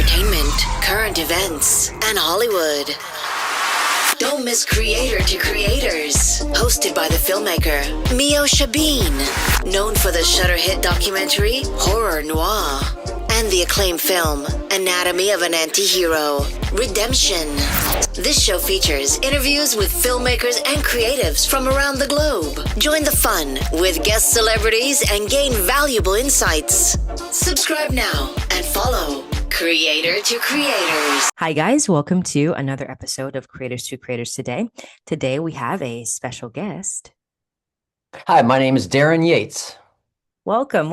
entertainment, current events, and Hollywood. Don't miss Creator to Creators, hosted by the filmmaker Meosha, known for the Shudder hit documentary Horror Noir and the acclaimed film Anatomy of an Anti-Hero, Redemption. This show features interviews with filmmakers and creatives from around the globe. Join the fun with guest celebrities and gain valuable insights. Subscribe now and follow Creator to Creators. Hi guys, welcome to another episode of Creators to Creators today. Today we have a special guest. Hi, my name is Darryn Yates. Welcome.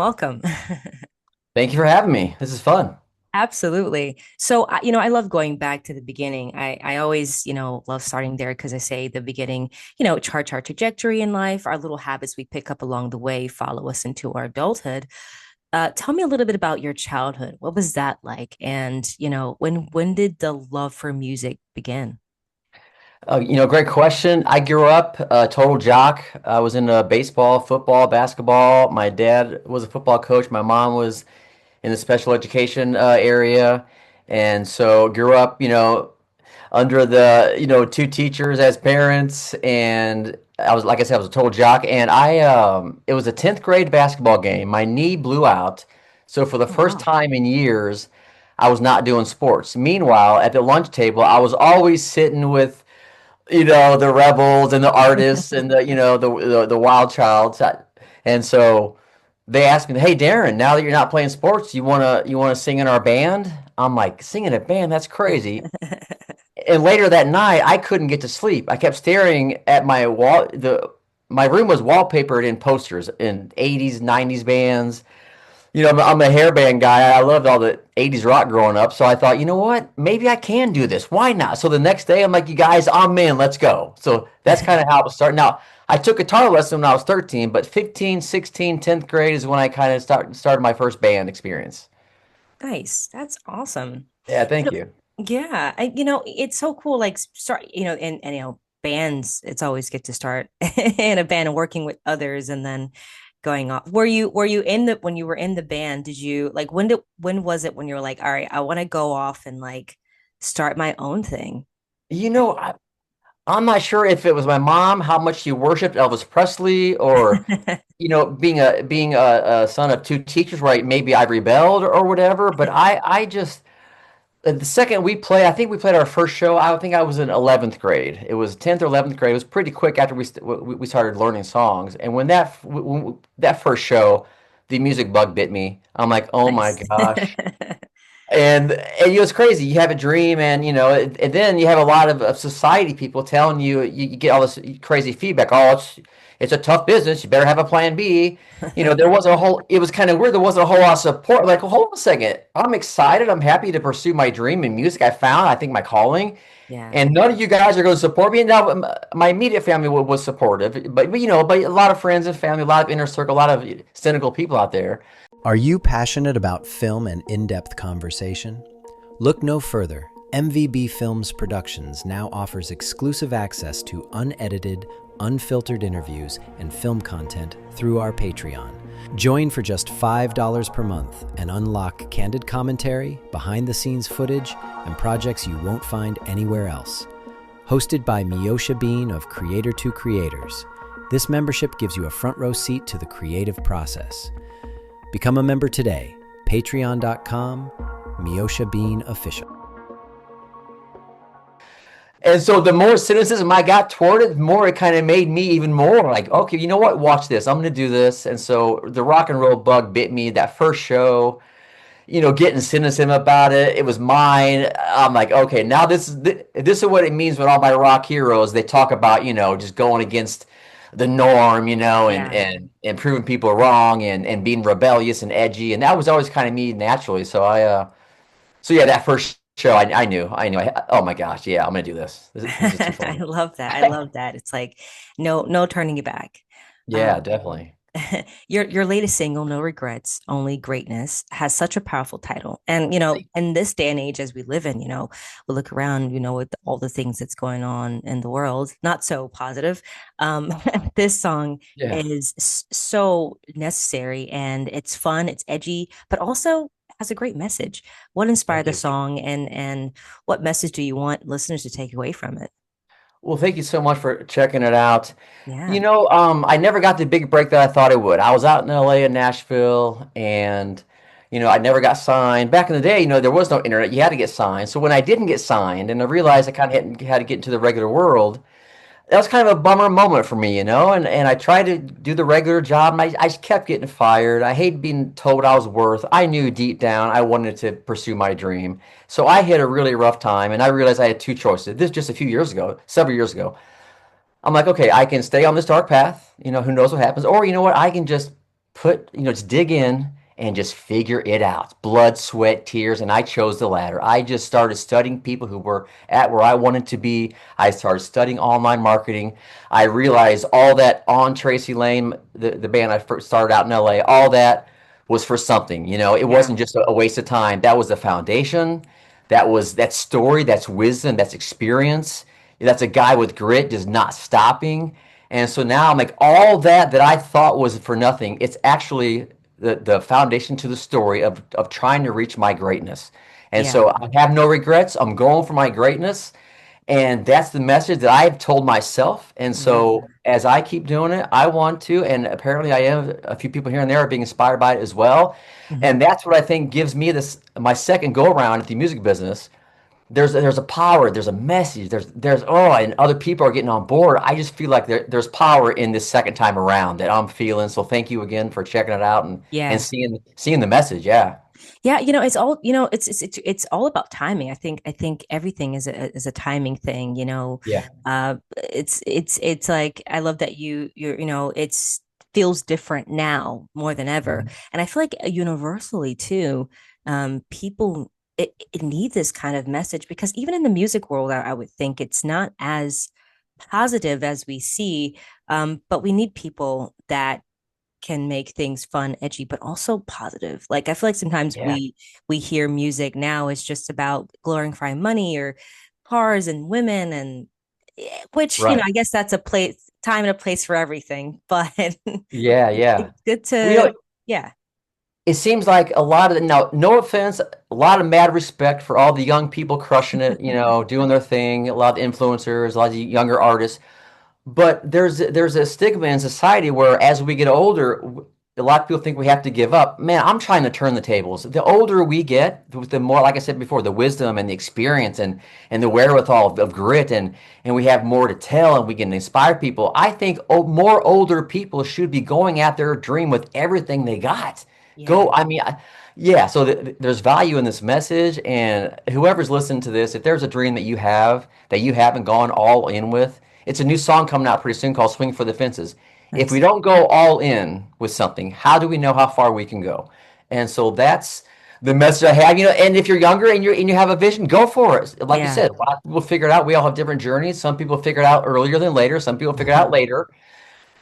Thank you for having me. This is fun. Absolutely. So, I love going back to the beginning. I always, love starting there because I say the beginning, charts our trajectory in life, our little habits we pick up along the way, follow us into our adulthood. Tell me a little bit about your childhood. What was that like? And, when did the love for music begin? Great question. I grew up a total jock. I was into baseball, football, basketball. My dad was a football coach. My mom was in the special education area. And so grew up, under the, two teachers as parents. And I was, like I said, I was a total jock. And it was a 10th grade basketball game. My knee blew out. So for the first time in years, I was not doing sports. Meanwhile, at the lunch table, I was always sitting with, the rebels and the artists and the wild child. And so they asked me, "Hey, Darryn, now that you're not playing sports, you wanna sing in our band?" I'm like, "Sing in a band? That's crazy." And later that night, I couldn't get to sleep. I kept staring at my wall. My room was wallpapered in posters in 80s, 90s bands. I'm a hair band guy. I loved all the 80s rock growing up. So I thought, you know what? Maybe I can do this. Why not? So the next day, I'm like, "You guys, I'm in. Let's go." So that's kind of how it started. Now, I took guitar lesson when I was 13, but 15, 16, 10th grade is when I kind of started my first band experience. Nice. That's awesome. Yeah, You thank know, you. yeah, it's so cool. Like start, and bands. It's always good to start in a band and working with others, and then going off. Were you in the when you were in the band? Did you like when was it when you were like, all right, I want to go off and like start my own thing? You know, I, I'm not sure if it was my mom, how much she worshipped Elvis Presley, or being a son of two teachers, right? Maybe I rebelled or whatever. But I just the second we play, I think we played our first show. I think I was in 11th grade. It was 10th or 11th grade. It was pretty quick after we started learning songs. And when that first show, the music bug bit me. I'm like, oh my Nice. gosh. And it's crazy. You have a dream, and then you have a lot of society people telling you, you get all this crazy feedback. Oh, it's a tough business. You better have a plan B. There wasn't a whole. It was kind of weird. There wasn't a whole lot of support. Like, hold on a second. I'm excited. I'm happy to pursue my dream in music. I think, my calling, Yeah. and none of you guys are going to support me. Now, my immediate family was supportive, but a lot of friends and family, a lot of inner circle, a lot of cynical people out there. Are you passionate about film and in-depth conversation? Look no further. MVB Films Productions now offers exclusive access to unedited, unfiltered interviews and film content through our Patreon. Join for just $5 per month and unlock candid commentary, behind-the-scenes footage, and projects you won't find anywhere else. Hosted by Meosha of Creator to Creators, this membership gives you a front row seat to the creative process. Become a member today. Patreon.com, Meosha Official. And so the more cynicism I got toward it, the more it kind of made me even more like, okay, you know what? Watch this. I'm going to do this. And so the rock and roll bug bit me that first show, getting cynicism about it. It was mine. I'm like, okay, now this is what it means when all my rock heroes, they talk about, just going against the norm, Yeah. and proving people wrong and being rebellious and edgy. And that was always kind of me naturally. So yeah, that first show, I knew. Oh my gosh, yeah, I'm gonna do this. This is too I funny. love that. I love that. It's like no turning it back. Yeah, Um, definitely. your latest single, No Regrets, Only Greatness, has such a powerful title. And in this day and age as we live in, we look around, with all the things that's going on in the world, not so positive. Um, this song Yeah. is so necessary and it's fun, it's edgy, but also has a great message. What inspired Thank the you. song, and what message do you want listeners to take away from it? Well, thank you so much for checking it out. Yeah. I never got the big break that I thought I would. I was out in LA and Nashville, and I never got signed. Back in the day, there was no internet. You had to get signed. So when I didn't get signed, and I realized I kind of had to get into the regular world, that was kind of a bummer moment for me, and I tried to do the regular job, and I just kept getting fired. I hate being told what I was worth. I knew deep down I wanted to pursue my dream. So I hit a really rough time, and I realized I had two choices. This just a few years ago, several years ago. I'm like, okay, I can stay on this dark path, who knows what happens, or you know what, I can just just dig in and just figure it out. Blood, sweat, tears, and I chose the latter. I just started studying people who were at where I wanted to be. I started studying online marketing. I realized all that On Tracy Lane, the band I first started out in LA, all that was for something. It Yeah. wasn't just a waste of time. That was the foundation. That story, that's wisdom, that's experience. That's a guy with grit, just not stopping. And so now I'm like, all that I thought was for nothing, it's actually the foundation to the story of trying to reach my greatness. And Yeah. so I have no regrets. I'm going for my greatness. And that's the message that I've told myself. And Yeah. so as I keep doing it, I want to, and apparently I am, a few people here and there are being inspired by it as well. Hmm. And that's what I think gives me this my second go around at the music business. There's a power, there's a message, there's and other people are getting on board. I just feel like there's power in this second time around that I'm feeling. So thank you again for checking it out and Yeah. seeing the message. Yeah. Yeah, it's all, it's all about timing. I think everything is a timing thing, Yeah. it's like, I love that it's feels different now more than ever. Mhm. And I feel like universally too, people it need this kind of message, because even in the music world, I would think it's not as positive as we see. But we need people that can make things fun, edgy, but also positive. Like, I feel like sometimes Yeah. we hear music now is just about glorifying money or cars and women, and which, Right. I guess that's a place, time and a place for everything. But Yeah. Yeah. it's good Well, to, yeah, it seems like a lot of now, no offense, a lot of mad respect for all the young people crushing it, doing their thing, a lot of influencers, a lot of the younger artists. But there's a stigma in society where as we get older, a lot of people think we have to give up. Man, I'm trying to turn the tables. The older we get, the more, like I said before, the wisdom and the experience and the wherewithal of grit, and we have more to tell and we can inspire people. I think more older people should be going at their dream with everything they got. yeah, Go, I mean, yeah. So there's value in this message, and whoever's listening to this, if there's a dream that you haven't gone all in with, it's a new song coming out pretty soon called Swing for the Fences. If we nice, don't go all in with something, how do we know how far we can go? And so that's the message I have, and if you're younger and you have a vision, go for it. Like you yeah. said, a lot of people figure it out. We all have different journeys. Some people figure it out earlier than later. Some people figure it out later.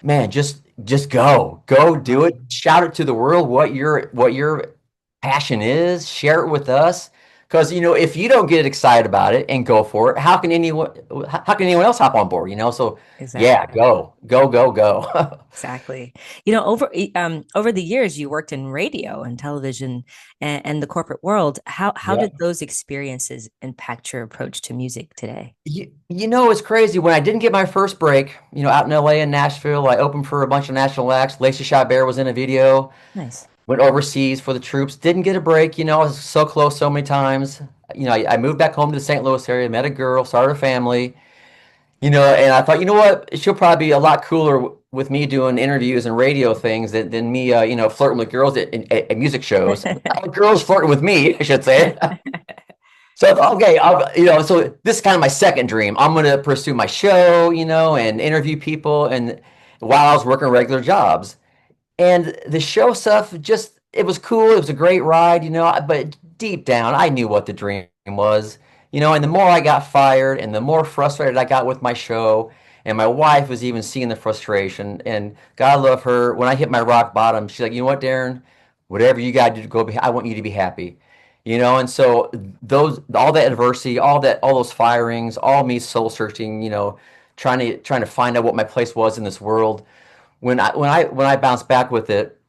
Man, just go do it. Shout it to the world what your passion is. Share it with us. Because if you don't get excited about it and go for it, how can anyone else hop on board? So yeah, Exactly. go. Exactly. Over the years, you worked in radio and television, and the corporate world. How Yeah. did those experiences impact your approach to music today? It's crazy. When I didn't get my first break, out in LA and Nashville, I opened for a bunch of national acts. Lacey Chabert was in a video. Nice. Went overseas for the troops. Didn't get a break. I was so close so many times. I moved back home to the St. Louis area, met a girl, started a family. And I thought, you know what? She'll probably be a lot cooler with me doing interviews and radio things than me, flirting with girls at music shows. Girls flirting with me, I should say. So I thought, okay, so this is kind of my second dream. I'm going to pursue my show, and interview people, and while I was working regular jobs. And the show stuff, just, it was cool. It was a great ride, but deep down, I knew what the dream was, and the more I got fired and the more frustrated I got with my show, and my wife was even seeing the frustration. And God love her, when I hit my rock bottom, she's like, you know what, Darryn, whatever you got to do to I want you to be happy. And so all that adversity, all those firings, all me soul searching, trying to find out what my place was in this world. When I bounced back with it,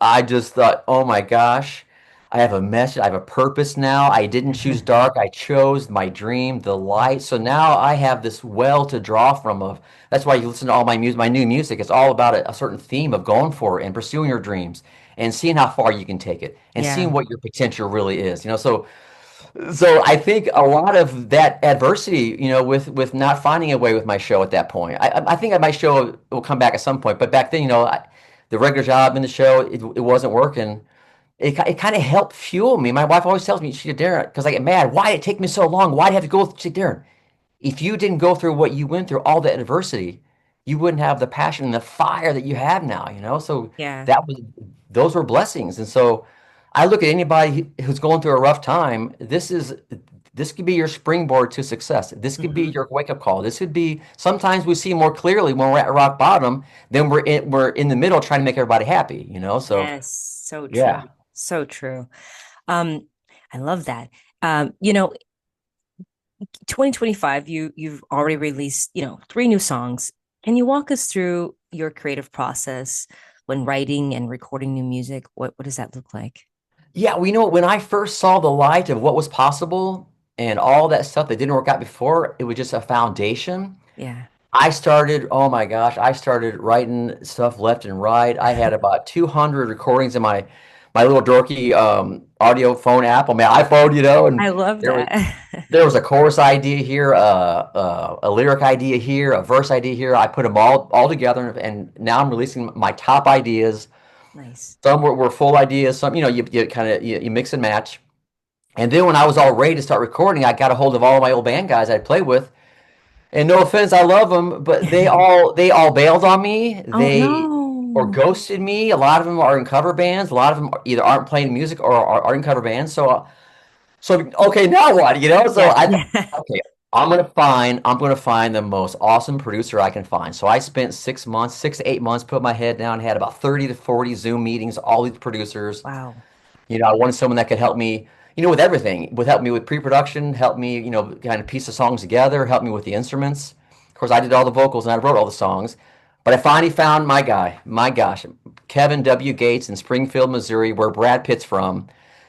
I just thought, oh my gosh, I have a message. I have a purpose now. I didn't choose dark. I chose my dream, the light. So now I have this well to draw from of that's why you listen to all my music, my new music. It's all about a certain theme of going for it and pursuing your dreams and seeing how far you can take it and Yeah. seeing what your potential really is. So I think a lot of that adversity, with not finding a way with my show at that point. I think that my show will come back at some point, but back then, the regular job in the show, it wasn't working. It kind of helped fuel me. My wife always tells me, she said, Darryn, because I get mad. Why did it take me so long? Why did I have to go? She said, Darryn, if you didn't go through what you went through, all that adversity, you wouldn't have the passion and the fire that you have now. So Yeah. that was those were blessings. And so I look at anybody who's going through a rough time, this could be your springboard to success. This could be Hmm. your wake-up call. This could be sometimes we see more clearly when we're at rock bottom than we're in the middle trying to make everybody happy. So Yes. So true. yeah. So true. Um, I love that. Um, you know, 2025, you've already released, three new songs. Can you walk us through your creative process when writing and recording new music? What does that look like? Yeah, well, when I first saw the light of what was possible and all that stuff that didn't work out before, it was just a foundation. Yeah. Oh my gosh, I started writing stuff left and right. I had about 200 recordings in my little dorky audio phone app on my iPhone, and I love there was that. there was a chorus idea here, a lyric idea here, a verse idea here. I put them all together, and now I'm releasing my top ideas. Nice. Some were full ideas. Some, you kind of you mix and match. And then when I was all ready to start recording, I got a hold of all my old band guys I'd played with. And no offense, I love them, but they all bailed on me. Oh They or no. ghosted me. A lot of them are in cover bands. A lot of them either aren't playing music or are in cover bands. So okay, now what? So Yeah. I thought, Yeah. okay, I'm gonna find the most awesome producer I can find. So I spent 6 months, 6 to 8 months, put my head down, had about 30 to 40 Zoom meetings, all these producers. Wow. I wanted someone that could help me, with everything, would help me with pre-production, help me, kind of piece the songs together, help me with the instruments. Of course, I did all the vocals and I wrote all the songs. But I finally found my guy, my gosh, Kevin W. Gates in Springfield, Missouri, where Brad Pitt's from.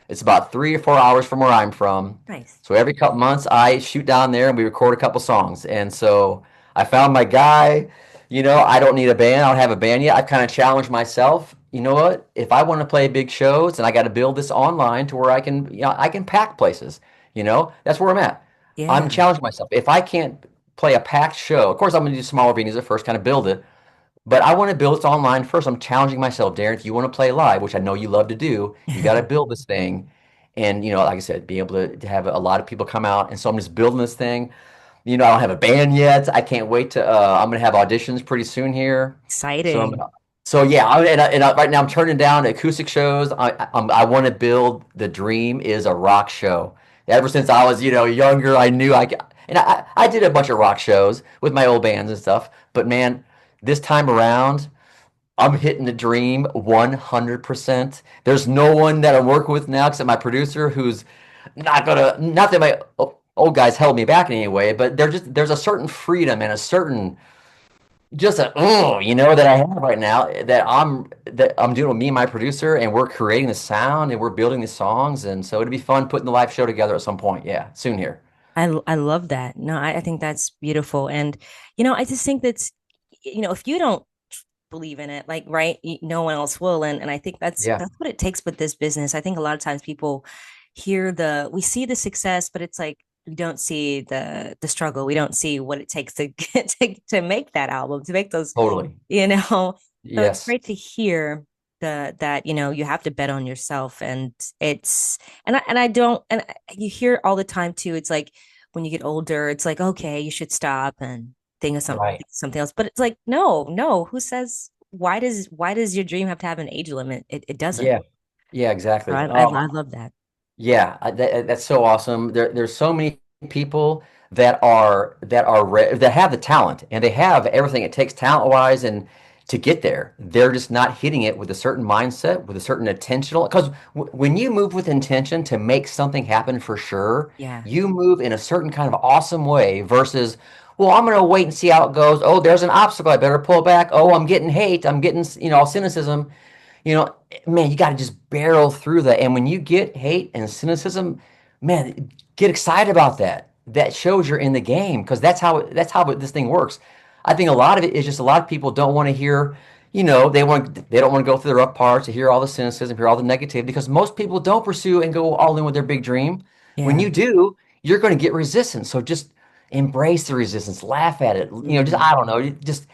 It's about 3 or 4 hours from where I'm from. Nice. So every couple months, I shoot down there and we record a couple songs. And so I found my guy. I don't need a band. I don't have a band yet. I've kind of challenged myself. You know what? If I want to play big shows, and I got to build this online to where I can pack places. That's where I'm at. I'm Yeah. challenging myself. If I can't play a packed show, of course I'm going to do smaller venues at first, kind of build it. But I want to build this online first. I'm challenging myself, Darryn. If you want to play live, which I know you love to do, you got to build this thing, and like I said, be able to have a lot of people come out. And so I'm just building this thing. I don't have a band yet. I can't wait to. I'm gonna have auditions pretty soon here. So Exciting. so yeah. Right now I'm turning down acoustic shows. I want to build the dream is a rock show. Ever since I was younger, I knew and I did a bunch of rock shows with my old bands and stuff. But man, this time around, I'm hitting the dream 100%. There's no one that I'm working with now except my producer who's not that my old guys held me back in any way, but there's a certain freedom and a certain just a that I have right now that I'm doing with me and my producer, and we're creating the sound and we're building the songs, and so it'd be fun putting the live show together at some point. Yeah, soon here. I love that. No, I think that's beautiful. And, I just think that's, if you don't believe in it, like, right, no one else will. And I think that's Yeah, that's what it takes with this business. I think a lot of times people we see the success, but it's like we don't see the struggle. We don't see what it takes to get to make that album, to make those, totally. you know. So it's Yes, great to hear that you have to bet on yourself, and it's and I don't and you hear all the time too. It's like when you get older, it's like, okay, you should stop and right. something else. But it's like, no, no. Who says why does your dream have to have an age limit? It doesn't. Yeah, yeah, So exactly. I love that. Yeah, that's so awesome. There's so many people that have the talent and they have everything it takes talent-wise and to get there. They're just not hitting it with a certain mindset, with a certain intentional. Because when you move with intention to make something happen for sure, Yeah. you move in a certain kind of awesome way versus, well, I'm gonna wait and see how it goes. Oh, there's an obstacle. I better pull back. Oh, I'm getting hate. I'm getting, cynicism. you know, man, you got to just barrel through that. And when you get hate and cynicism, man, get excited about that. That shows you're in the game because that's how this thing works. I think a lot of it is just a lot of people don't want to hear, they don't want to go through the rough parts to hear all the cynicism, hear all the negativity because most people don't pursue and go all in with their big dream. When Yeah. you do, you're going to get resistance. So just embrace the resistance, laugh at it. Just Mm, I don't know, just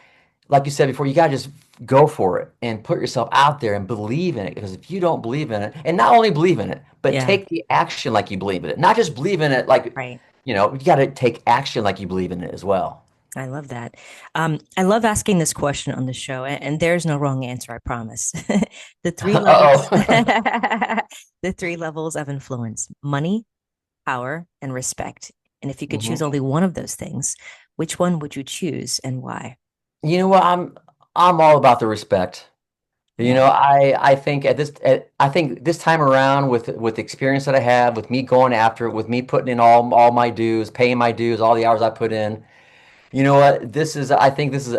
like you said before, you gotta just go for it and put yourself out there and believe in it. Because if you don't believe in it, and not only believe in it, but yeah. take the action like you believe in it, not just believe in it like, Right. you gotta take action like you believe in it as well. I love that. I love asking this question on the show, and there's no wrong answer, I promise. The three levels, Uh-oh. the three levels of influence: money, power, and respect. And if you could choose Mhm. only one of those things, which one would you choose and why? You know what? I'm all about the respect. Yeah. I think I think this time around with the experience that I have, with me going after it, with me putting in all my dues, paying my dues, all the hours I put in. You know what? I think this is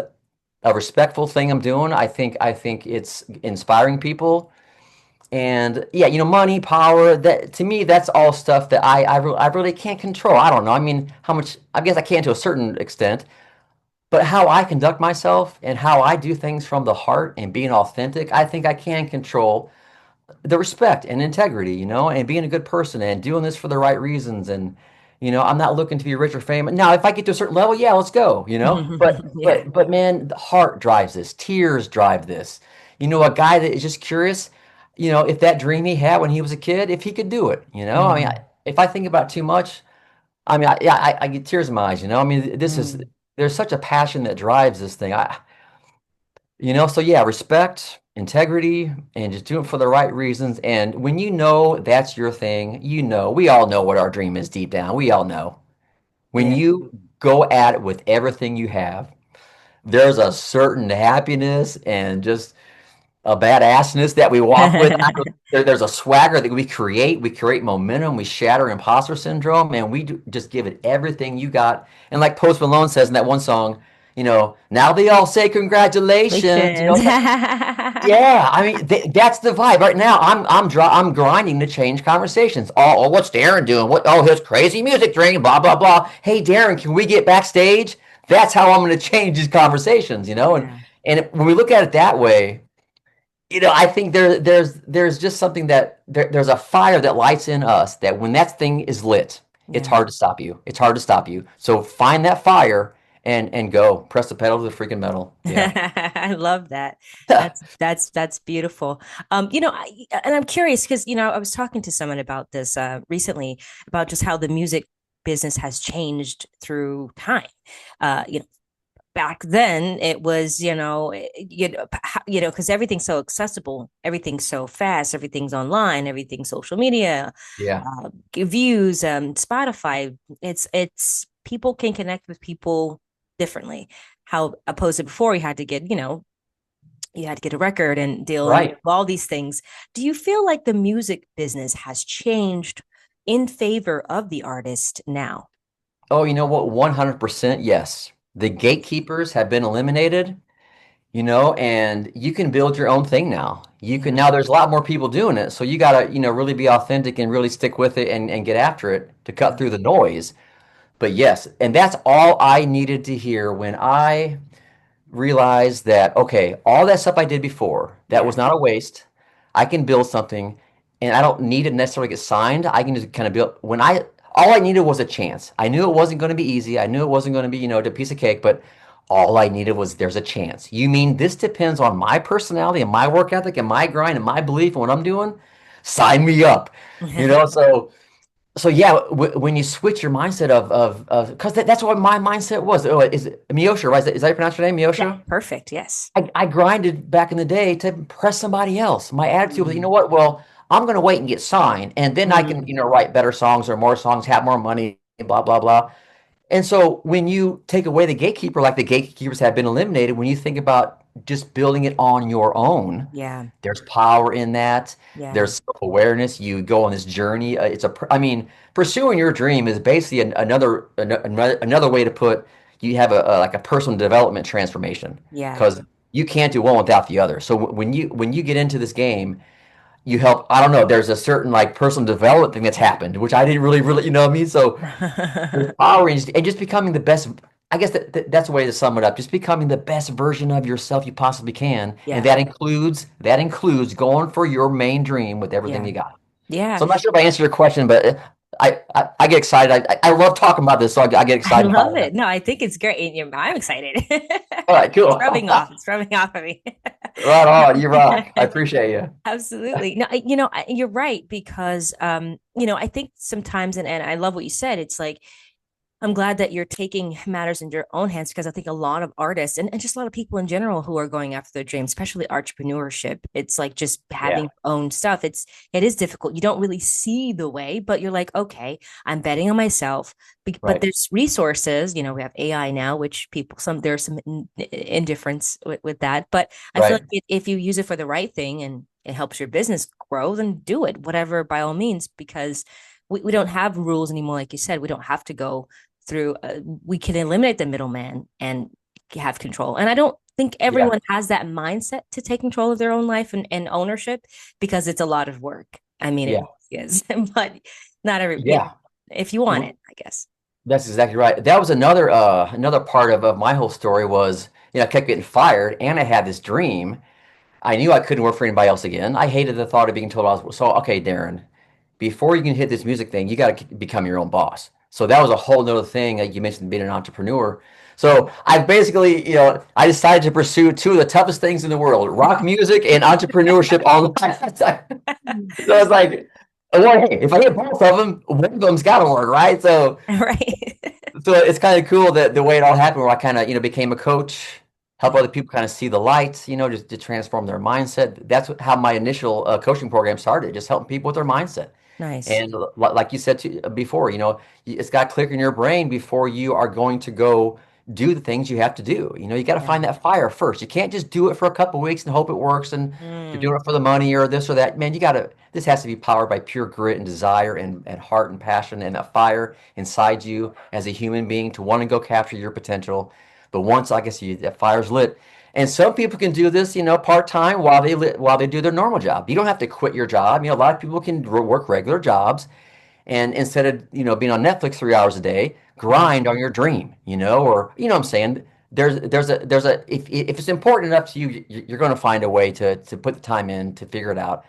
a respectful thing I'm doing. I think it's inspiring people. And yeah, money, power, that to me that's all stuff that I really can't control. I don't know. I mean, how much I guess I can to a certain extent, but how I conduct myself and how I do things from the heart and being authentic, I think I can control the respect and integrity, and being a good person and doing this for the right reasons. And, I'm not looking to be rich or famous. Now, if I get to a certain level, yeah, let's go. But Yeah. but but man, the heart drives this. Tears drive this. A guy that is just curious, if that dream he had when he was a kid, if he could do it. I mean, Mm, if I think about it too much, I mean, yeah, I get tears in my eyes. I mean, mm, there's such a passion that drives this thing. So yeah, respect, integrity, and just do it for the right reasons. And when you know that's your thing, we all know what our dream is deep down. We all know. When yeah. you go at it with everything you have, there's a certain happiness and just a badassness that we walk with. There's a swagger that we create. We create momentum. We shatter imposter syndrome, and just give it everything you got. And like Post Malone says in that one song, now they all say congratulations. Congratulations. Yeah, I mean that's the vibe right now. I'm grinding to change conversations. Oh, what's Darryn doing? What? Oh, his crazy music dream. Blah blah blah. Hey, Darryn, can we get backstage? That's how I'm going to change these conversations. Yeah. When we look at it that way, I think there's just something there's a fire that lights in us that when that thing is lit, it's Yeah. hard to stop you. It's hard to stop you. So find that fire and go. Press the pedal to the freaking metal. Yeah. I love that. That's beautiful. And I'm curious because I was talking to someone about this recently about just how the music business has changed through time. Back then it was because everything's so accessible, everything's so fast, everything's online, everything's social media, Yeah. views, Spotify. It's people can connect with people differently. How opposed to before, you had to get a record and deal with Right. all these things. Do you feel like the music business has changed in favor of the artist now? Oh, you know what? 100% yes. The gatekeepers have been eliminated, and you can build your own thing now. Yeah. Now there's a lot more people doing it. So you gotta, really be authentic and really stick with it and get after it to cut Yeah. through the noise. But yes, and that's all I needed to hear when I realize that okay, all that stuff I did before, that Yeah. was not a waste. I can build something and I don't need to necessarily get signed. I can just kind of build when I all I needed was a chance. I knew it wasn't going to be easy. I knew it wasn't going to be, a piece of cake, but all I needed was there's a chance. You mean this depends on my personality and my work ethic and my grind and my belief in what I'm doing? Sign me up. So yeah, when you switch your mindset of because that's what my mindset was. Oh, is it Meosha, right? Is that how you pronounce your name, Yeah. Meosha? Perfect. Yes. I grinded back in the day to impress somebody else. My attitude was, you know Mm. what? Well, I'm going to wait and get signed, and then I can, Mm. write better songs or more songs, have more money, blah blah blah. And so when you take away the gatekeeper, like the gatekeepers have been eliminated, when you think about just building it on your own, Yeah. there's power in that. Yeah. There's self-awareness. You go on this journey. I mean, pursuing your dream is basically another way to put you have like a personal development transformation Yeah. because you can't do one without the other. So when you get into this game, you help. I don't know. There's a certain like personal development thing that's happened, which I didn't really, you know what I mean. So empowering and just becoming the best. I guess that's a way to sum it up. Just becoming the best version of yourself you possibly can, and Yeah. that includes going for your main dream with everything Yeah. you got. Yeah. So I'm not sure if I answered your question, but I get excited. I love talking about this, so I get I excited. love it. No, I think it's great. I'm excited. All right, It's cool. rubbing off. It's rubbing off of me. Right on. You rock. I appreciate you. Absolutely. No, you're right because I think sometimes and I love what you said. It's like I'm glad that you're taking matters into your own hands because I think a lot of artists and just a lot of people in general who are going after their dreams, especially entrepreneurship, it's like just having Yeah. your own stuff. It is difficult. You don't really see the way, but you're like, okay, I'm betting on myself. But Right. there's resources. We have AI now, which there's some indifference with that. But I feel Right. like if you use it for the right thing and it helps your business grow, then do it, whatever, by all means, because we don't have rules anymore. Like you said, we don't have to go through we can eliminate the middleman and have control. And I don't think Yeah. everyone has that mindset to take control of their own life and ownership because it's a lot of work. I mean, it Yeah. really is. But not every, Yeah. if you want it, I guess. That's exactly right. That was another part of my whole story was, I kept getting fired and I had this dream. I knew I couldn't work for anybody else again. I hated the thought of being told I was so okay, Darryn, before you can hit this music thing, you got to become your own boss. So that was a whole nother thing. Like you mentioned, being an entrepreneur. So I basically, I decided to pursue two of the toughest things in the world: rock music and entrepreneurship all the time. So it's like, well, hey, if I hit both of them, one of them's got to work, right? So Right. so it's kind of cool that the way it all happened, where I kind of, became a coach, help other people kind of see the light, just to transform their mindset. How my initial coaching program started, just helping people with their mindset. Nice. And like you said before, it's got to click in your brain before you are going to go do the things you have to do. You got to Yeah. find that fire first. You can't just do it for a couple of weeks and hope it works and you're Mm, doing it for the money or this or that. Man, this has to be powered by pure grit and desire and heart and passion and that fire inside you as a human being to want to go capture your potential. But once, I guess, that fire's lit, and some people can do this, part time while they do their normal job. You don't have to quit your job. A lot of people can work regular jobs, and instead of being on Netflix 3 hours a day, mm, grind on your dream. Or what I'm saying. There's a if it's important enough to you, you're going to find a way to put the time in to figure it out.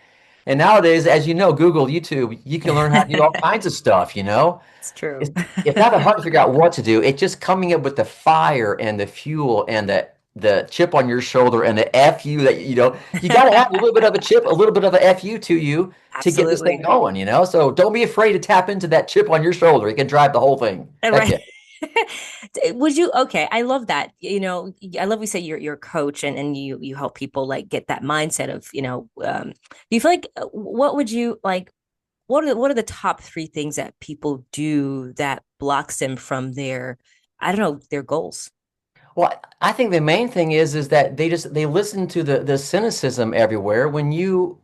And nowadays, as you know, Google, YouTube, you can learn how to do all kinds of stuff. it's true. It's not that hard to figure out what to do. It's just coming up with the fire and the fuel and the chip on your shoulder and the FU that you got to have a little bit of a chip, a little bit of a FU to you to get this thing Absolutely. going. So don't be afraid to tap into that chip on your shoulder. It can drive the whole thing. Heck Right. yeah. Would you okay, I love that. I love we say you're a coach and you help people like get that mindset of, do you feel like what would you like what are the top three things that people do that blocks them from their, I don't know, their goals? Well, I think the main thing is that they listen to the cynicism everywhere when you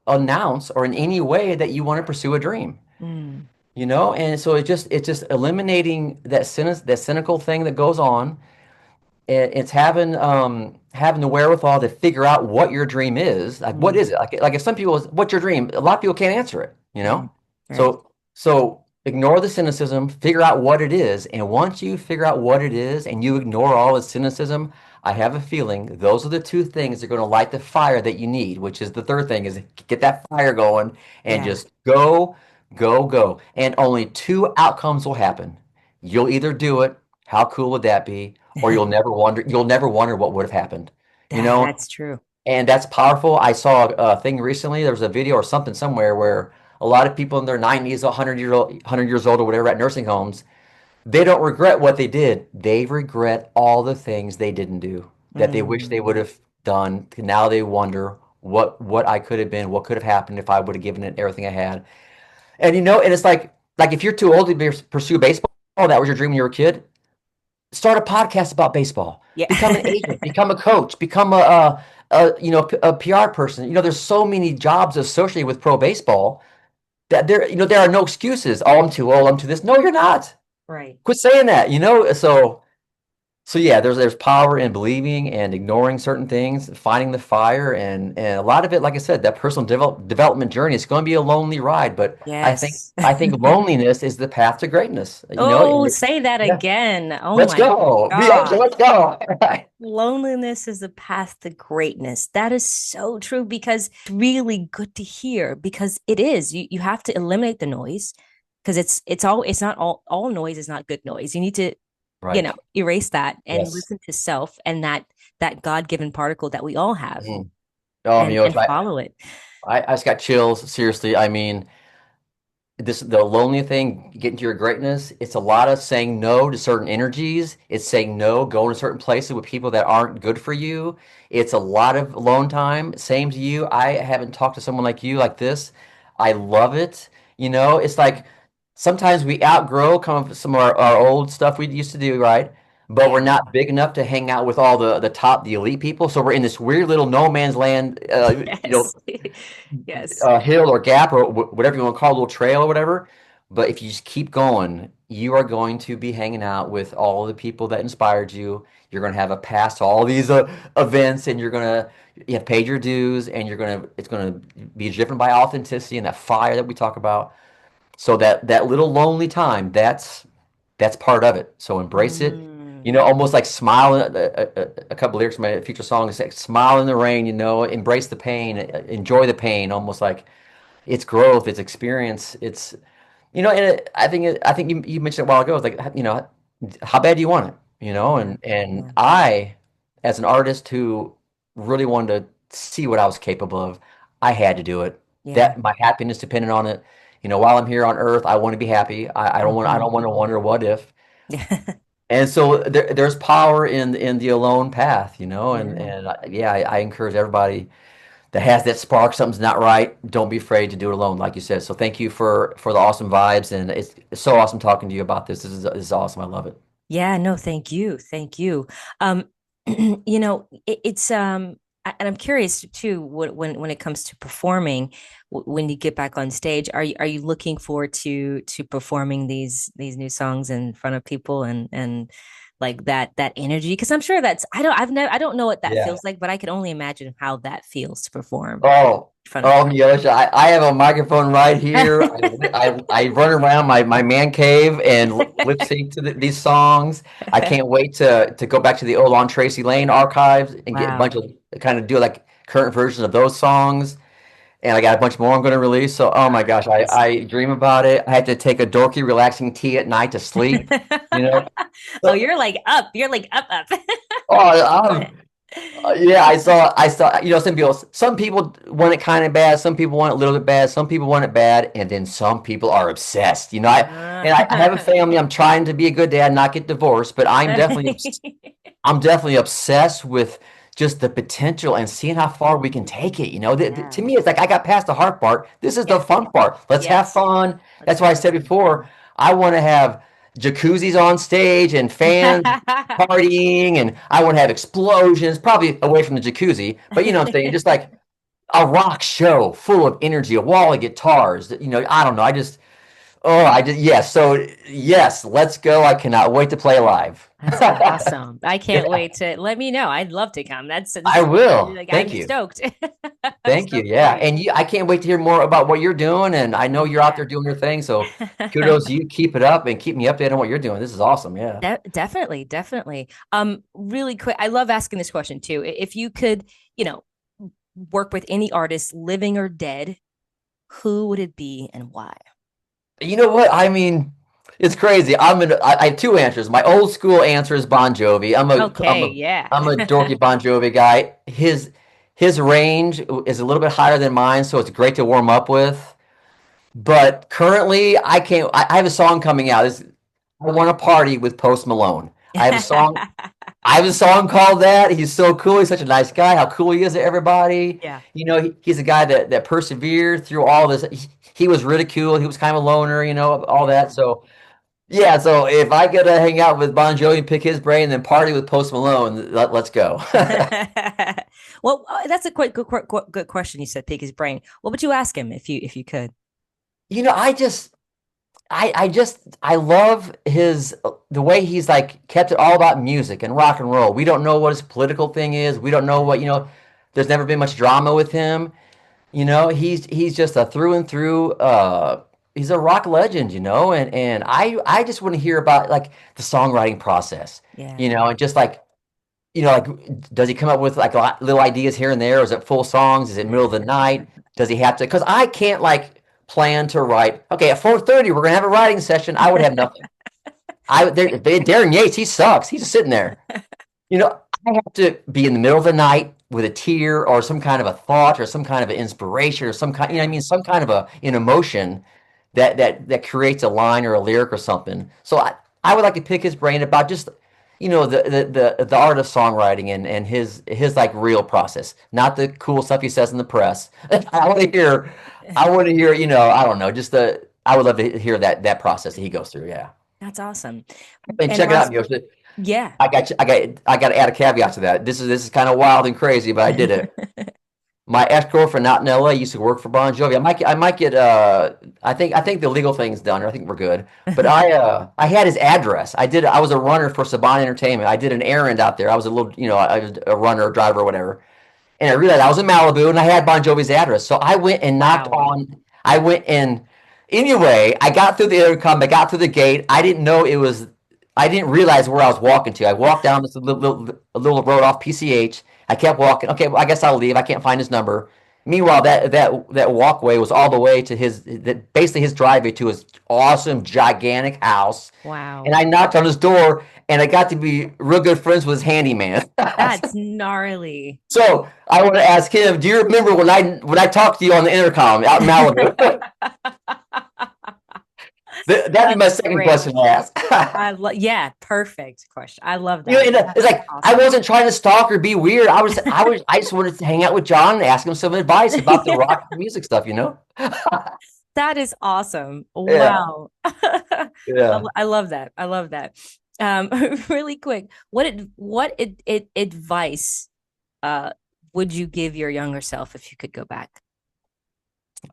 announce or in any way that you want to pursue a dream. Mm, And so it's just eliminating that cynical thing that goes on. It's having the wherewithal to figure out what your dream is. Like, what mm, is it? Like if some people, what's your dream? A lot of people can't answer it. right. Right. So ignore the cynicism, figure out what it is, and once you figure out what it is and you ignore all the cynicism, I have a feeling those are the two things that are going to light the fire that you need, which is the third thing is get that fire going and Yeah. just go, go, go. And only two outcomes will happen. You'll either do it, how cool would that be? Or you'll never wonder what would have happened. You know, That's true. and that's powerful. I saw a thing recently. There was a video or something somewhere where a lot of people in their 90s, 100 years old or whatever at nursing homes, they don't regret what they did. They regret all the things they didn't do that they wish they would Mm, have done. Now they wonder what I could have been, what could have happened if I would have given it everything I had. And it's like if you're too old to pursue baseball, that was your dream when you were a kid, start a podcast about baseball, become an yeah. agent, become a coach, become a PR person. There's so many jobs associated with pro baseball that there are no excuses. Oh, I'm too old. I'm too this. No, you're not. Right. Quit saying that. So So yeah, there's power in believing and ignoring certain things, finding the fire, and a lot of it, like I said, that personal development journey. It's going to be a lonely ride, but Yes. I think loneliness is the path to greatness. You know, Oh, say that yeah. again. Oh Let's my go, Meosha, gosh. let's go. Loneliness is the path to greatness. That is so true because it's really good to hear because it is. You have to eliminate the noise because it's not all noise is not good noise. You need to, Right. erase that and Yes. listen to self and that God-given particle that we all have Mhm. Oh, and Meosha, follow it. I just got chills. Seriously, I mean, the lonely thing, getting to your greatness, it's a lot of saying no to certain energies. It's saying no, going to certain places with people that aren't good for you. It's a lot of alone time. Same to you. I haven't talked to someone like you like this. I love it. You know, it's like sometimes we outgrow some of our old stuff we used to do, right? But we're Yeah. not big enough to hang out with all the elite people. So we're in this weird little no man's land, Yes. Yes. hill or gap or whatever you want to call it, a little trail or whatever. But if you just keep going, you are going to be hanging out with all the people that inspired you. You're going to have a pass to all these events, and you have paid your dues, and it's going to be driven by authenticity and that fire that we talk about. So that little lonely time, that's part of it. So embrace it. You Mm, know, almost like smile. A couple lyrics from my future song is like, smile in the rain. You know, embrace the pain, enjoy the pain. Almost like it's growth, it's experience, it's and I think you mentioned it a while ago. It's like how bad do you want it? You know, yeah. and Yeah. I, as an artist who really wanted to see what I was capable of, I had to do it. Yeah. That my happiness depended on it. You know, while I'm here on Earth, I want to be happy. I Hmm. don't want to wonder what if. Yeah. And so there's power in the alone path. You know, Yeah. yeah, I encourage everybody that has that spark, something's not right, don't be afraid to do it alone, like you said. So thank you for the awesome vibes, and it's so awesome talking to you about this. This is awesome. I love it. Yeah, no, thank you. Thank you. Um, it's and I'm curious too, when it comes to performing, when you get back on stage, are you looking forward to performing these new songs in front of people and like that energy? Because I'm sure that's I don't know what that Yeah. feels like, but I can only imagine how that feels to perform Oh, in front of oh, people. Miosha, I have a microphone right here. I run around my man cave and lip sync to these songs. I can't wait to go back to the old On Tracy Lane archives and get a bunch Wow. of kind of do like current versions of those songs. And I got a bunch more I'm going to release. So, oh my gosh, Awesome. I dream about it. I had to take a dorky, relaxing tea at night to sleep. You know, Oh, so, you're like up. You're like up. oh, yeah, I saw. You know, some people want it kind of bad. Some people want it a little bit bad. Some people want it bad, and then some people are obsessed. You know, I have a family. I'm trying to be a good dad, not get divorced, but I'm definitely obsessed with just the potential and seeing how far we can take it. You know, to Yeah. me, it's like I got past the hard part. This is the Yeah. fun part. Let's have Yes. fun. Let's That's why I have said before, I want to have jacuzzis on stage and fans fun. partying, and I want to have explosions, probably away from the jacuzzi, but you know what I'm saying? Just like a rock show full of energy, a wall of guitars. You know, I don't know. Yes. So, yes, let's go. I cannot wait to play live. That's awesome. I can't wait to let me know. I'd love to come. I will. Like I'm Thank you. stoked. Thank you. So Yeah. great. And I can't wait to hear more about what you're doing. And I know you're out Yeah. there doing your thing. So kudos to you. Keep it up and keep me updated on what you're doing. This is awesome. Yeah. Definitely, definitely. Really quick, I love asking this question too. If you could, you know, work with any artist, living or dead, who would it be and why? You know what? I mean, it's crazy. I have two answers. My old school answer is Bon Jovi. Okay, yeah. I'm a dorky Bon Jovi guy. His range is a little bit higher than mine, so it's great to warm up with. But currently, I can't. I have a song coming out. I want to party with Post Malone. I have a song called that. He's so cool. He's such a nice guy. How cool he is to everybody. Yeah. You know, he's a guy that persevered through all this. He was ridiculed. He was kind of a loner. You know, all that. Yeah. So yeah. So if I get to hang out with Bon Jovi and pick his brain, and then party with Post Malone, let's go. Well, that's a quite good question. You said pick his brain. What would you ask him if you could? You know, I love the way he's like kept it all about music and rock and roll. We don't know what his political thing is. We don't know what, there's never been much drama with him. He's just a through and through he's a rock legend, and I just want to hear about like the songwriting process, Yeah. and just like, like, does he come up with like little ideas here and there? Or is it full songs? Is it middle of the night? Does he have to? Because I can't like plan to write. Okay, at 4:30 we're gonna have a writing session. I would have nothing. Darryn Yates, he sucks. He's just sitting there. I have to be in the middle of the night with a tear or some kind of a thought or some kind of an inspiration or some kind, some kind of an emotion that creates a line or a lyric or something. So I would like to pick his brain about just the art of songwriting and his like real process, not the cool stuff he says in the press. I want to hear, I don't know, I would love to hear that process that he goes through. Yeah. That's awesome. And And check it out, last, Meosha. yeah. I got to add a caveat to that. This is kind of wild and crazy, but I did it. My ex-girlfriend out in LA used to work for Bon Jovi. I might get I think the legal thing's done. I think we're good. But I had his address. I was a runner for Saban Entertainment. I did an errand out there. I was a little, I was a runner, driver, whatever. And I realized I was in Malibu and I had Bon Jovi's address. So I went and knocked Wow. on. I went and anyway, I got through the intercom. I got through the gate. I didn't know it was. I didn't realize where I was walking to. I walked down this little road off PCH. I kept walking. Okay, well, I guess I'll leave. I can't find his number. Meanwhile, that walkway was all the way to basically his driveway to his awesome, gigantic house. And Wow. I knocked on his door, and I got to be real good friends with his handyman. That's gnarly. So I want to ask him, do you remember when I talked to you on the intercom out in Malibu? That'd be my That's second great. question to ask. Yeah, perfect question. I love And that. it's like I Awesome. wasn't trying to stalk or be weird. I just wanted to hang out with John and ask him some advice about the rock music stuff. That is awesome. Yeah, Wow. yeah. I love that. I love that. Um, really quick, what advice uh would you give your younger self if you could go back?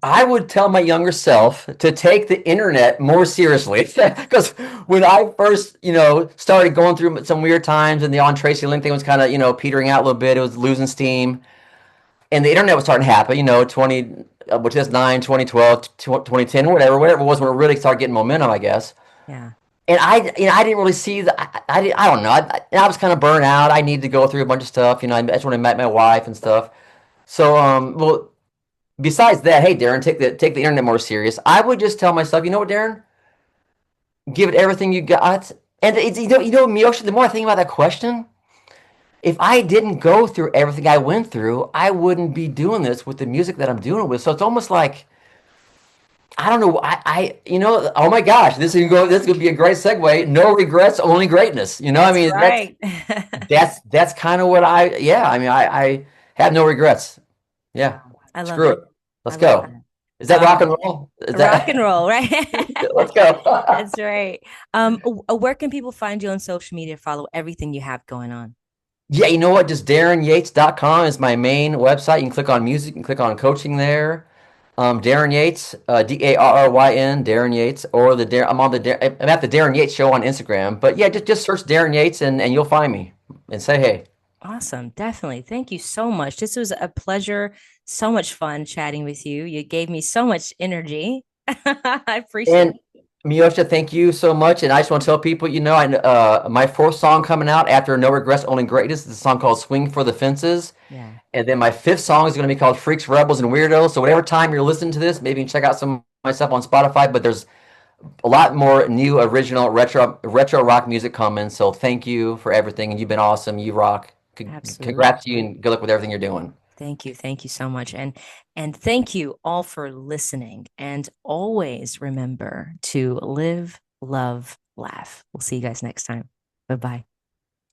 I would tell my younger self to take the internet more seriously because when I first, started going through some weird times and the On Tracy Lane thing was kind of, petering out a little bit, it was losing steam, and the internet was starting to happen, 2009, 2012, 2010, whatever it was when it really started getting momentum, I guess. Yeah. And I didn't really see I don't know. I was kind of burnt out. I needed to go through a bunch of stuff. That's when I met my wife and stuff. So, well, besides that, hey, Darryn, take the internet more serious. I would just tell myself, you know what, Darryn, give it everything you got. And it's Meosha, the more I think about that question, if I didn't go through everything I went through, I wouldn't be doing this with the music that I'm doing with. So it's almost like I don't know. Oh my gosh, this could be a great segue. No regrets, only greatness. I That's mean, right. that's kind of what yeah. I mean, I have no regrets. Yeah, Wow. I love screw it. it. I Let's love go. that. Is that rock Um, and roll? Is rock that and roll, right? let's go. That's right. Where can people find you on social media? Follow everything you have going on. Yeah, you know what? Just DarrynYates.com is my main website. You can click on music and click on coaching there. Darryn Yates, Darryn, Darryn Yates, or I'm at the Darryn Yates Show on Instagram. But yeah, just search Darryn Yates and you'll find me and say hey. Awesome. Definitely. Thank you so much. This was a pleasure. So much fun chatting with you. You gave me so much energy. I appreciate And Meosha, thank you so much. And I just want to tell people, my fourth song coming out after No Regrets, Only Greatness is a song called Swing for the Fences. it. Yeah. And then my fifth song is going to be called Freaks, Rebels, and Weirdos. So whatever time you're listening to this, maybe you can check out some of my stuff on Spotify. But there's a lot more new, original, retro rock music coming. So thank you for everything. And you've been awesome. You rock. Absolutely. Congrats to you and good luck with everything you're doing. Thank you. Thank you so much. And thank you all for listening. And always remember to live, love, laugh. We'll see you guys next time. Bye-bye.